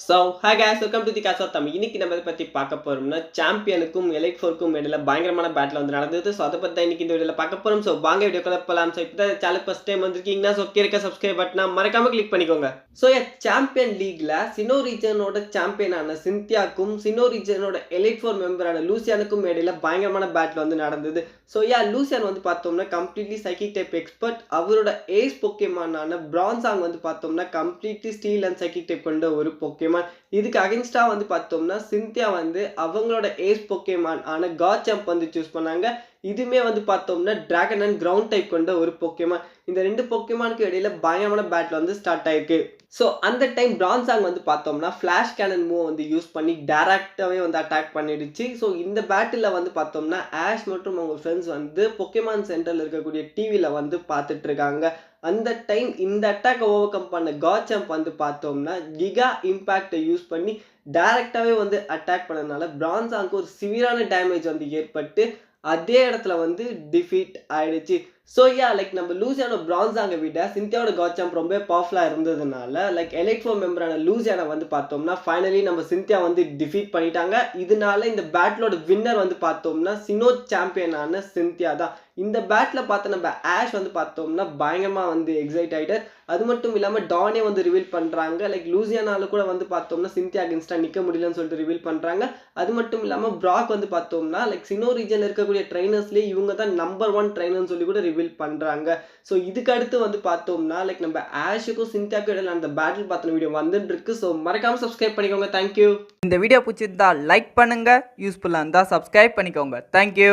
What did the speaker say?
So hi guys welcome to the cause of Tamil. இன்னைக்கு நம்ம இதை பற்றி பார்க்க போகிறோம்னா சாம்பியனுக்கும் எலைட் ஃபோருக்கும் இடையில பயங்கரமான பேட்டில் வந்து நடந்தது. ஸோ அதை பற்றி தான் இன்னைக்கு இந்த வீடியோவில் பார்க்க போகிறோம். ஸோ வாங்க வீடியோக்குள்ள போகலாம். ஸோ இப்போ தான் சேனல் ஃபஸ்ட் டைம் வந்திருக்கீங்கன்னா ஸோ கீழே சப்ஸ்கிரைப் பட்டனா மறக்காம கிளிக் பண்ணிக்கோங்க. ஸோ சாம்பியன் லீக்ல சினோ ரீஜனோட சாம்பியனான சிந்தியாக்கும் சினோ ரீஜனோட எலைட் ஃபோர் மெம்பரான லூசியானுக்கும் இடையில பயங்கரமான பேட்டில் வந்து நடந்தது. ஸோ லூசியான் வந்து பார்த்தோம்னா கம்ப்ளீட்லி சைக்கிக் டைப் எக்ஸ்பர்ட். அவரோட ஏஸ் பொக்கேமானான பிரான்சாங் வந்து பார்த்தோம்னா completely steel and psychic type கொண்ட ஒரு பொக்கேமான். இதுக்கு அகைன்ஸ்டா வந்து பார்த்தோம்னா சிந்தியா வந்து அவங்களோட ஏஸ் பொக்கேமான் ஆன காச்சம்ப் வந்து சூஸ் பண்ணாங்க. இதுமே வந்து பார்த்தோம்னா டிராகன் அண்ட் கிரவுண்ட் டைப் கொண்ட ஒரு பொக்கேமான். இந்த ரெண்டு பொக்கேமானுக்கு இடையில பயங்கரமான பேட்டில் வந்து ஸ்டார்ட் ஆயிருக்கு. ஸோ அந்த டைம் பிரான்சாங் வந்து பார்த்தோம்னா ஃப்ளாஷ் கேனன் மூவ் வந்து யூஸ் பண்ணி டைரக்டாகவே வந்து அட்டாக் பண்ணிடுச்சு. ஸோ இந்த பேட்டில் வந்து பார்த்தோம்னா ஆஷ் மற்றும் அவங்க ஃப்ரெண்ட்ஸ் வந்து பொக்கேமான் சென்டரில் இருக்கக்கூடிய டிவியில் வந்து பார்த்துட்டு இருக்காங்க. அந்த டைம் இந்த அட்டாக்கை ஓவர் கம் பண்ண காச்சம்ப் வந்து பார்த்தோம்னா கிகா இம்பாக்டை யூஸ் பண்ணி டைரக்டாகவே வந்து அட்டாக் பண்ணதுனால பிரான்சாங்க்கு ஒரு சிவியரான டேமேஜ் வந்து ஏற்பட்டு அதே இடத்துல வந்து டிஃபீட் ஆயிடுச்சு. ஸோ லைக் நம்ம லூசியானோ பிரான்சாங்கை விட சிந்தியாவோட காச்சம்ப் ரொம்ப பவர்ஃபுல்லாக இருந்ததுனால லைக் எலைட் ஃபோர் மெம்பரான லூசியானை வந்து பார்த்தோம்னா ஃபைனலி நம்ம சிந்தியா வந்து டிஃபீட் பண்ணிட்டாங்க. இதனால இந்த பேட்டிலோட வின்னர் வந்து பார்த்தோம்னா சினோ சாம்பியனான சிந்தியா தான். இந்த பேட்டில் பார்த்த நம்ம ஆஷ் வந்து பார்த்தோம்னா பயங்கரமாக வந்து எக்ஸைட் ஆகிட்டார். அது மட்டும் இல்லாமல் டானே வந்து ரிவீல் பண்ணுறாங்க. லைக் லூசியானால கூட வந்து பார்த்தோம்னா சிந்தியா அகேன்ஸ்டாக நிற்க முடியலன்னு சொல்லிட்டு ரிவீல் பண்ணுறாங்க. அது மட்டும் இல்லாமல் பிராக் வந்து பார்த்தோம்னா லைக் சினோ ரீஜனில் இருக்கக்கூடிய ட்ரைனர்ஸ்லேயே இவங்க தான் நம்பர் 1 ட்ரைனர்னு சொல்லி கூட ரிவீல் பண்ணுறாங்க. ஸோ இதுக்கு அடுத்து வந்து பார்த்தோம்னா லைக் நம்ம ஆஷுக்கும் சிந்தியாவுக்கும் இடையில அந்த பேட்டில் பார்த்த வீடியோ வந்துட்டு இருக்கு. ஸோ மறக்காமல் சப்ஸ்கிரைப் பண்ணிக்கோங்க. தேங்க்யூ. இந்த வீடியோ பிடிச்சிருந்தா லைக் பண்ணுங்க, யூஸ்ஃபுல்லாக இருந்தால் சப்ஸ்கிரைப் பண்ணிக்கோங்க. தேங்க்யூ.